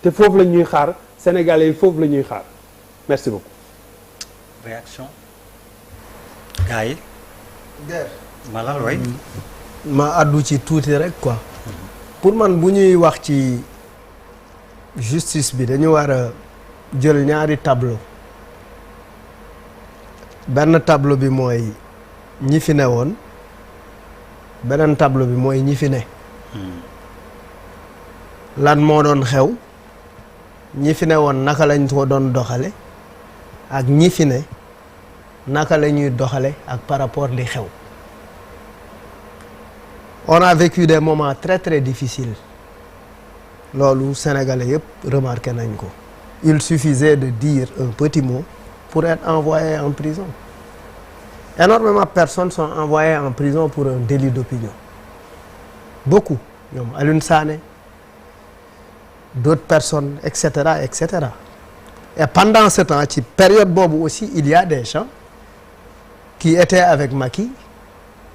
te foofu la ñuy xaar sénégalais yi foofu la ñuy xaar merci beaucoup. réaction gars yi. malal way ma àddu ci tuuti rek quoi. pour man bu ñuy wax ci justice bi dañu war a jël ñaari tableau benn tableau bi mooy ñi fi ne woon beneen tableau bi mooy ñi fi ne. lan moo doon xew ñi fi ne woon naka lañ ko doon doxale ak ñi fi ne naka la ñuy doxale ak par rapport li xew. on a vécu des moments très très difficiles loolu sénégalais yëpp remarqué nañ ko. il suffisait de dire un petit mot pour être envoyé en prison. Énormément de personnes sont envoyées en prison pour un délit d'opinion. Beaucoup. ñoom Alioune Sané, d'autres personnes, etc., etc. Et pendant ce temps, ci période boobu aussi, il y a des gens qui étaient avec Macky,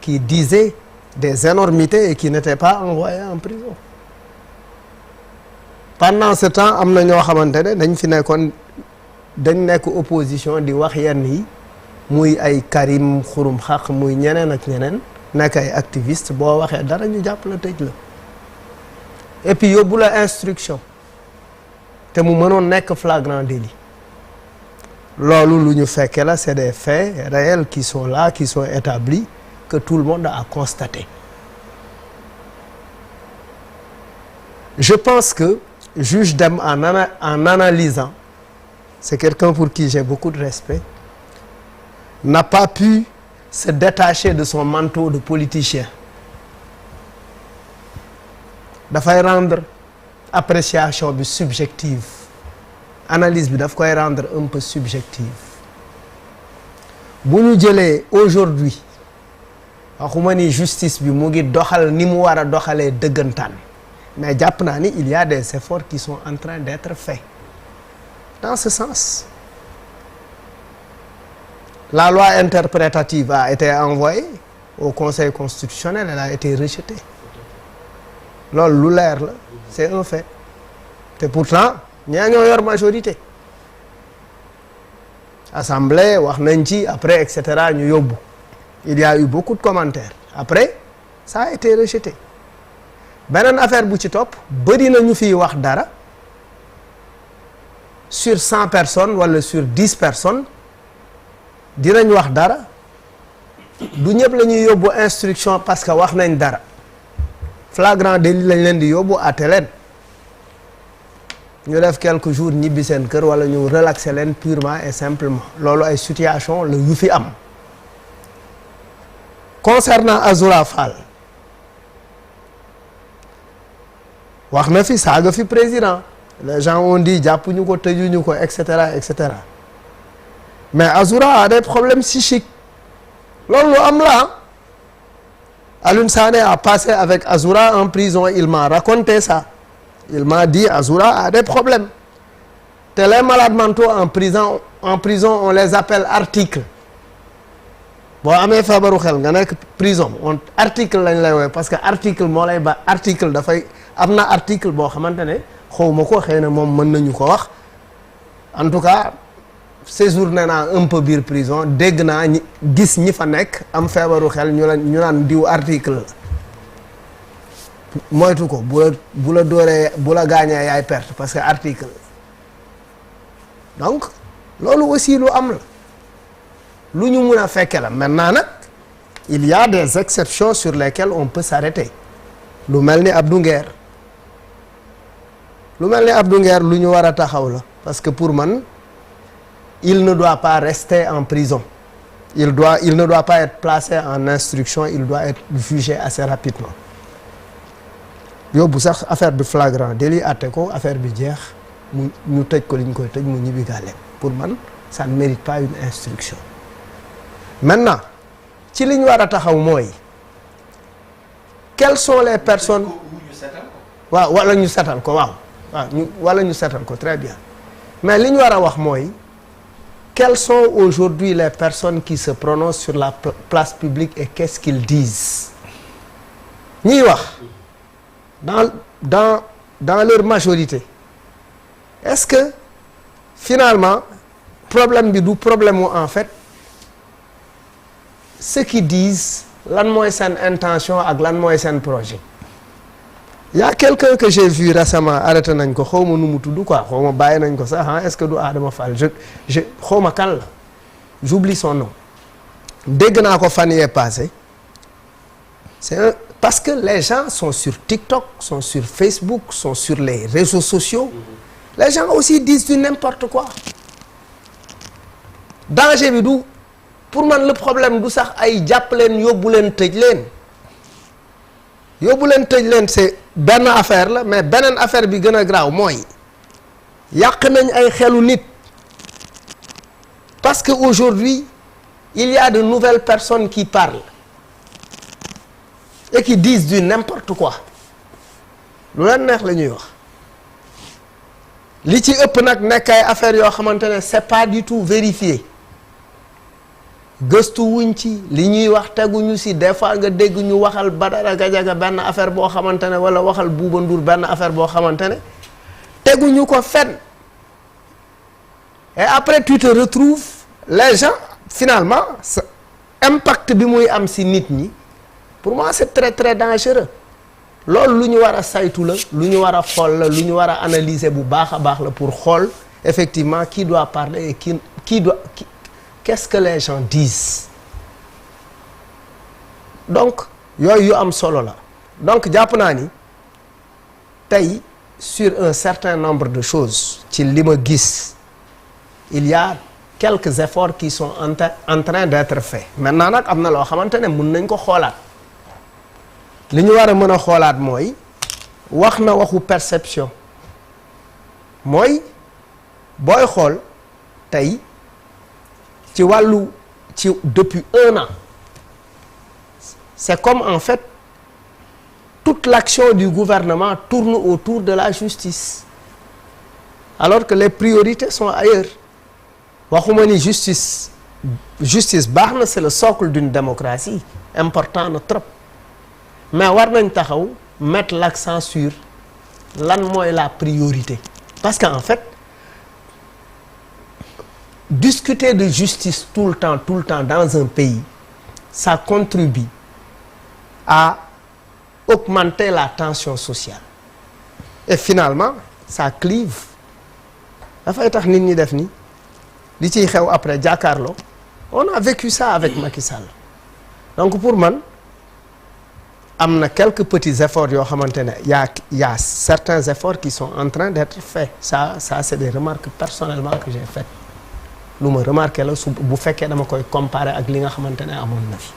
qui disaient des énormités et qui n'étaient pas envoyés en prison. Pendant ce temps, am na ñoo xamante ne dañ fi nekkoon dañ nekk opposition di wax yenn yi muy ay Karim Xurum Xaq muy ñeneen ak ñeneen nekk ay activiste boo waxee dara ñu jàpp la tëj la et puis yóbbu la instruction te mu mënoon nekk flagrant délit loolu lu ñu fekke la c'est des faits réels qui sont là qui sont établis que tout le monde a constaté. Je pense que juge Dème en analysant, c'est quelqu'un pour qui j'ai beaucoup de respect, n'a pas pu se détacher de son manteau de politicien. Dafay rendre appréciation bi subjective, analyse bi daf koy rendre un peu subjective. Bu ñu jëlee aujourd'hui waxuma ni justice bi mu ngi doxal ni mu war a doxalee dëggantaan mais jàpp naa ni il y a des efforts qui sont en train d'être faits dans ce sens. La loi interprétative a été envoyée au Conseil constitutionnel, elle a été rejetée. Loolu lu leer la, c'est un fait. te pourtant ñaa ñoo yor majorité. Assemblée wax nañ ci après et cetera ñu yóbbu. Il y a eu beaucoup de commentaires. Après ça a été rejeté. Beneen affaire bu ci topp bëri na ñu fiy wax dara sur 100 personnes wala sur 10 personnes dinañ wax dara du ñëpp la ñuy yóbbu instruction parce que wax nañ dara flagrant délit lañ leen di yóbbu àtte leen ñu def quelques jours ñibbi seen kër wala ñu relaxer leen purement et simplement loolu ay situation la yu fi am. Concernant Azoura Fall wax na fi saaga fi président les gens ont dit jàppuñu ko tëjuñu ko et cetera et cetera mais Azoura a des problèmes psychiques loolu lu am la Alioune Sané a passé avec Azoura en prison il m'a raconté ça il m'a dit Azoura a des problèmes te les malades mentaux en prison on les appelle articles. boo amee feebaru xel nga nekk prison on article lañ lay woowee parce que article moo lay ba article dafay am na article boo xamante ne xawma ko xëy na moom mën nañu ko wax en tout cas séjourné naa un peu biir prison dégg naa gis ñi fa nekk am feebaru xel ñu naan diw article la moytu ko bu la dooree bu la gaañee yaay perte parce que article donc loolu aussi lu am la. lu ñu mun a fekke la maintenant nag il y a des exceptions sur lesquelles on peut s'arrêter lu mel ni Abdou Nguer lu ñu war a taxaw la parce que pour man il ne doit pas rester en prison il ne doit pas être placé en instruction il doit être jugé assez rapidement yóbbu sax affaire bi flagrant délit àtte ko affaire bi jeex mu ñu tëj ko li ñu koy tëj mu ñibbi gàlleem pour man ça ne mérite pas une instruction. Maintenant ci li ñu war a taxaw mooy quelles sont les personnes waaw wala ñu setal ko wala ñu setal ko très bien mais li ñu war a wax mooy quelles sont aujourd'hui les personnes qui se prononcent sur la place publique et qu'est-ce qu'ils disent ñiy wax dans leur majorité est-ce que finalement problème bi du problème mu en fait ceux qui disent lan mooy seen intention ak lan mooy seen projet. Il y a quelqu'un que j'ai vu récemment arrêté nañ ko xaw ma nu mu tudd quoi xaw ma bàyyi nañ ko sax est-ce que du Adama Fall je xaw ma kan la j'oublie son nom dégg naa ko fan yee passé parce que les gens sont sur TikTok sont sur Facebook sont sur les réseaux sociaux les gens aussi disent du n'importe quoi danger bi du pour man le problème du sax ay jàpp leen yóbbu leen tëj leen c'est benn affaire la mais beneen affaire bi gën a graaw mooy yàq nañ ay xelu nit parce que aujourd'hui il y a de nouvelles personnes qui parlent et qui disent du n'importe quoi lu leen neex la ñuy wax li ci ëpp nag nekk ay affaires yoo xamante ne c'est pas du tout vérifié gëstu wuñ ci li ñuy wax teguñu si des fois nga dégg ñu waxal Badara Gadiaga benn affaire boo xamante ne wala waxal Bouba Ndour benn affaire boo xamante ne teguñu ko fenn et après tu te retrouves les gens finalement impact bi muy am si nit ñi pour moi c'est très très dangereux loolu lu ñu war a saytu la lu ñu war a xool la lu ñu war a analyser bu baax a baax la pour xool effectivement qui doit parler et qui doit qu'est-ce que les gens disent donc yooyu yu am solo la donc jàpp naa ni tey sur un certain nombre de choses ci li ma gis il y a quelques efforts qui sont en train d'être faits maintenant nag am na loo xamante ne mën nañ ko xoolaat li ñu war a mën a xoolaat mooy wax na waxu perception mooy booy xool tey ci wàllu ci depuis 1 an c'est comme en fait toute l'action du gouvernement tourne autour de la justice alors que les priorités sont ailleurs waxuma ni justice baax na c'est le socle d'une démocratie important na trop mais war nañ taxaw mettre l'accent sur lan mooy la priorité parce que en fait discuter de justice tout le temps dans un pays ça contribue à augmenter la tension sociale et finalement ça clive dafay tax nit ñi def ni li ciy xew après jàkkaarloo on a vécu ça avec Macky Sall donc pour man am na quelques petits efforts yoo xamante ne y a certains efforts qui sont en train d'être faits ça c'est des remarques personnellement que j'ai faites lu ma remarqué la su bu fekkee dama koy comparer ak li nga xamante ne amoon na fi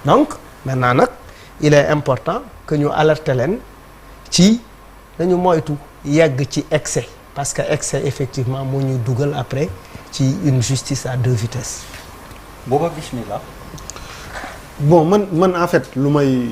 donc maintenant nag il est important que ñu alerter leen ci dañu moytu yegg ci excès parce que excès effectivement moo ñuy dugal après ci une justice à 2 vitesses. Booba bismillah. bon man en fait lu may